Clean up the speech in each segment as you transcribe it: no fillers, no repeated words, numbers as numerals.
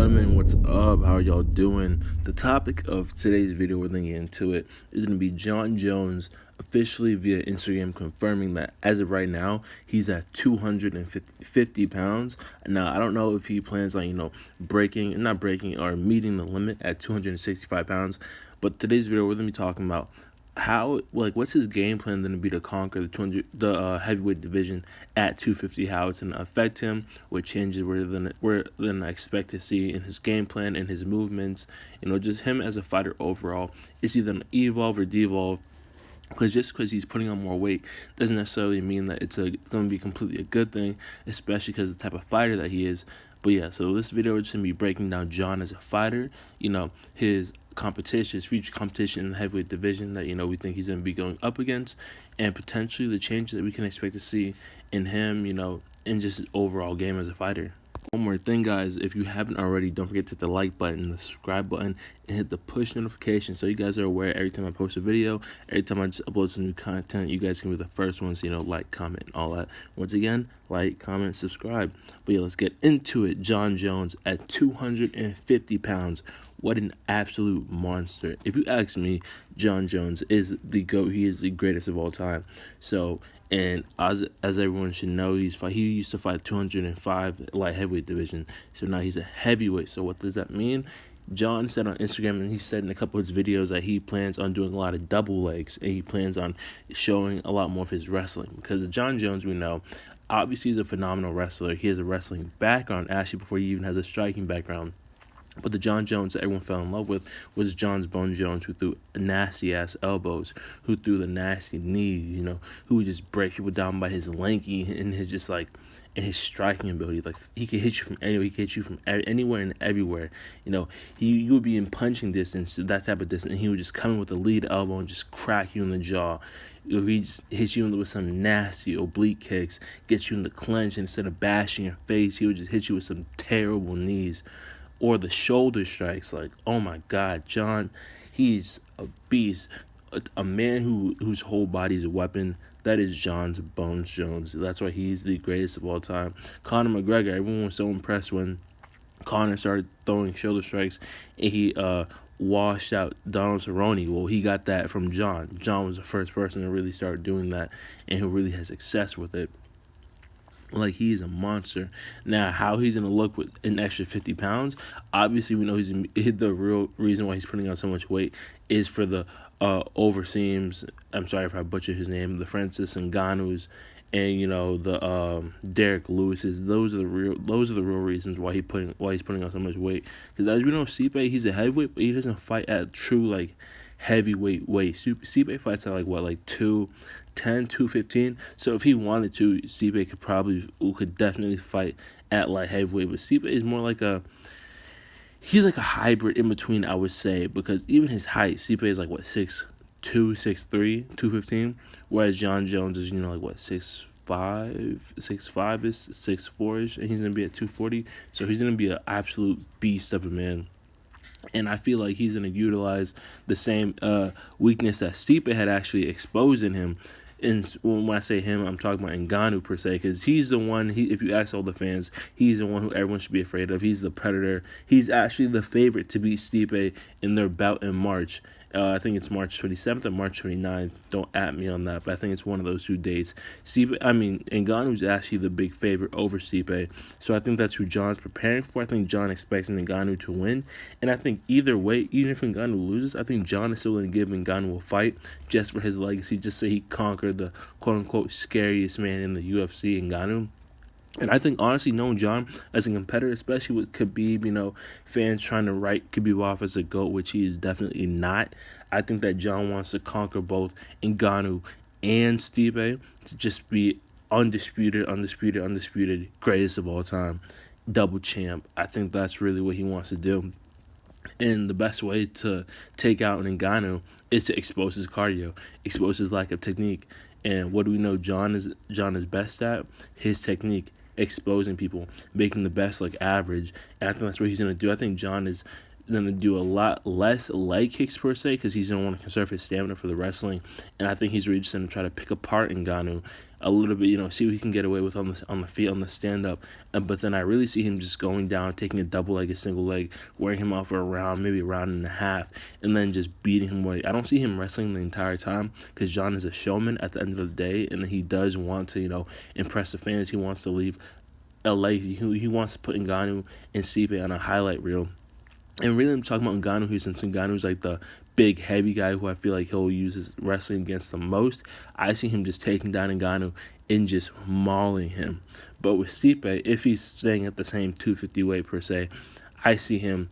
gentlemen, what's up? How are y'all doing? The topic of today's video, we're going to get into it, is going to be Jon Jones officially via Instagram confirming that as of right now, he's at 250 pounds. Now, I don't know if he plans on, not breaking or meeting the limit at 265 pounds, but today's video, we're going to be talking about what's his game plan going to be to conquer the heavyweight division at 250, how it's going to affect him, what changes we're going to expect to see in his game plan and his movements, just him as a fighter overall. Is he going to evolve or devolve? Because just because he's putting on more weight doesn't necessarily mean that it's going to be completely a good thing, especially because of the type of fighter that he is. But yeah, so this video is just going to be breaking down Jon as a fighter, his competition, his future competition in the heavyweight division that, we think he's going to be going up against, and potentially the changes that we can expect to see in him, in just his overall game as a fighter. One more thing, guys, if you haven't already, don't forget to hit the like button, the subscribe button, and hit the push notification so you guys are aware every time I post a video, every time I just upload some new content, you guys can be the first ones, like, comment, all that. Once again, like, comment, subscribe. But yeah, let's get into it. Jon Jones at 250 pounds. What an absolute monster. If you ask me, Jon Jones is the GOAT. He is the greatest of all time. So, and as everyone should know, he used to fight 205 light heavyweight division. So now he's a heavyweight. So what does that mean? Jon said on Instagram, and he said in a couple of his videos, that he plans on doing a lot of double legs, and he plans on showing a lot more of his wrestling. Because of Jon Jones, we know, obviously he's a phenomenal wrestler. He has a wrestling background, actually, before he even has a striking background. But the Jon Jones that everyone fell in love with was Jon Bones Jones, who threw nasty-ass elbows, who threw the nasty knees, who would just break people down by his lanky and his striking ability. Like, he could hit you from anywhere. He could hit you from anywhere and everywhere. You would be in punching distance, that type of distance, and he would just come in with the lead elbow and just crack you in the jaw. He just hits you with some nasty oblique kicks, gets you in the clinch, and instead of bashing your face, he would just hit you with some terrible knees. Or the shoulder strikes. Like, oh my God, Jon, he's a beast. A man whose whole body is a weapon. That is Jon Bones Jones. That's why he's the greatest of all time. Conor McGregor, everyone was so impressed when Conor started throwing shoulder strikes and he washed out Donald Cerrone. Well, he got that from Jon. Jon was the first person to really start doing that and who really had success with it. Like, he's a monster. Now, how he's going to look with an extra 50 pounds, obviously we know the real reason why he's putting on so much weight is for the overseams. I'm sorry if I butcher his name, the Francis Ngannou's and the Derek Lewis's. Those are the real reasons why he's putting on so much weight. Because as we know, Stipe, he's a heavyweight, but he doesn't fight at true heavyweight weight. Stipe fights at 210, 215. So if he wanted to, Stipe could definitely fight at light heavyweight. But Stipe is more he's like a hybrid in between, I would say, because even his height, Stipe is 6'2", 6'3", 215, whereas Jon Jones is 6'5", 6'5" is 6'4", and he's gonna be at 240. So he's gonna be an absolute beast of a man. And I feel like he's going to utilize the same weakness that Stipe had actually exposed in him. And when I say him, I'm talking about Ngannou per se, because he's the one, if you ask all the fans, he's the one who everyone should be afraid of. He's the predator. He's actually the favorite to beat Stipe in their bout in March. I think it's March 27th or March 29th. Don't at me on that, but I think it's one of those two dates. Ngannou's actually the big favorite over Stipe, so I think that's who Jon's preparing for. I think Jon expects Ngannou to win, and I think either way, even if Ngannou loses, I think Jon is still going to give Ngannou a fight just for his legacy, just so he conquered the quote-unquote scariest man in the UFC, Ngannou. And I think, honestly, knowing Jon as a competitor, especially with Khabib, fans trying to write Khabib off as a GOAT, which he is definitely not, I think that Jon wants to conquer both Ngannou and Stipe to just be undisputed, greatest of all time, double champ. I think that's really what he wants to do. And the best way to take out Ngannou is to expose his cardio, expose his lack of technique. And what do we know Jon is best at? His technique. Exposing people, making the best average, and I think that's what he's going to do. I think Jon is going to do a lot less leg kicks per se, because he's going to want to conserve his stamina for the wrestling, and I think he's really just going to try to pick apart Ngannou a little bit, see what he can get away with on the feet, on the stand up. But then I really see him just going down, taking a double leg, a single leg, wearing him out for a round, maybe a round and a half, and then just beating him away. I don't see him wrestling the entire time because Jon is a showman at the end of the day, and he does want to, impress the fans. He wants to leave LA. He wants to put Ngannou and Stipe on a highlight reel. And really, I'm talking about Ngannou, since Ngannou's like the big, heavy guy who I feel like he'll use his wrestling against the most. I see him just taking down Ngannou and just mauling him. But with Stipe, if he's staying at the same 250 weight per se, I see him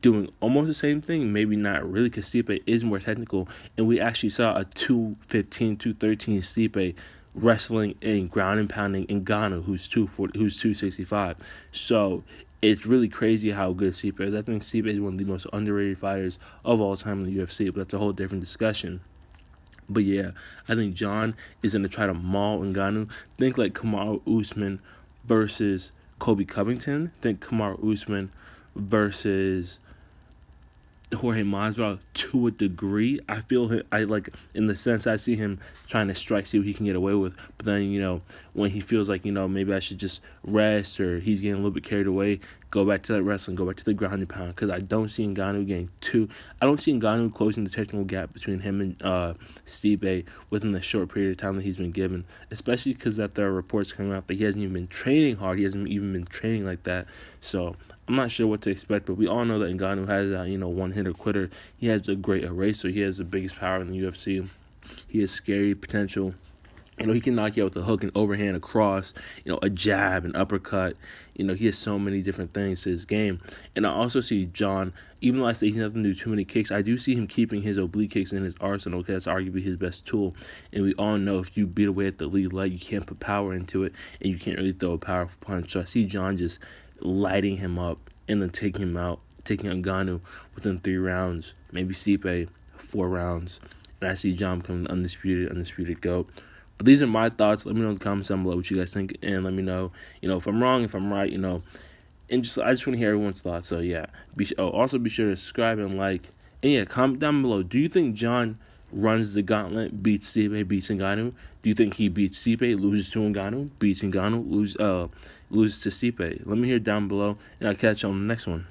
doing almost the same thing, maybe not really, because Stipe is more technical. And we actually saw a 215, 213 Stipe wrestling and ground and pounding Ngannou, who's 265. So it's really crazy how good Stipe is. I think Stipe is one of the most underrated fighters of all time in the UFC, but that's a whole different discussion. But yeah, I think Jon is going to try to maul Ngannou. Think like Kamaru Usman versus Kobe Covington. Think Kamaru Usman versus Jorge Masvidal to a degree. I feel him, I like, in the sense I see him trying to strike, see what he can get away with. But then, when he feels like, maybe I should just rest, or he's getting a little bit carried away, go back to that wrestling, go back to the ground and pound. Because I don't see Ngannou closing the technical gap between him and Stipe within the short period of time that he's been given. Especially because that there are reports coming out that he hasn't even been training hard. He hasn't even been training like that. So I'm not sure what to expect, but we all know that Ngannou has that, one-hitter quitter. He has a great eraser. He has the biggest power in the UFC. He has scary potential. He can knock you out with a hook, an overhand, a cross, a jab, an uppercut. He has so many different things to his game. And I also see Jon, even though I say he doesn't do too many kicks, I do see him keeping his oblique kicks in his arsenal, because that's arguably his best tool. And we all know if you beat away at the lead leg, you can't put power into it, and you can't really throw a powerful punch. So I see Jon just lighting him up and then taking him out, taking Ngannou within 3 rounds, maybe Stipe 4 rounds. And I see Jon becoming the undisputed GOAT. But these are my thoughts. Let me know in the comments down below what you guys think, and let me know, if I'm wrong, if I'm right, and I just want to hear everyone's thoughts. So yeah, also be sure to subscribe and like, and yeah, comment down below. Do you think Jon runs the gauntlet, beats Stipe, beats Ngannou? Do you think he beats Stipe, loses to Ngannou, beats Ngannou, loses to Stipe? Let me hear down below, and I'll catch you on the next one.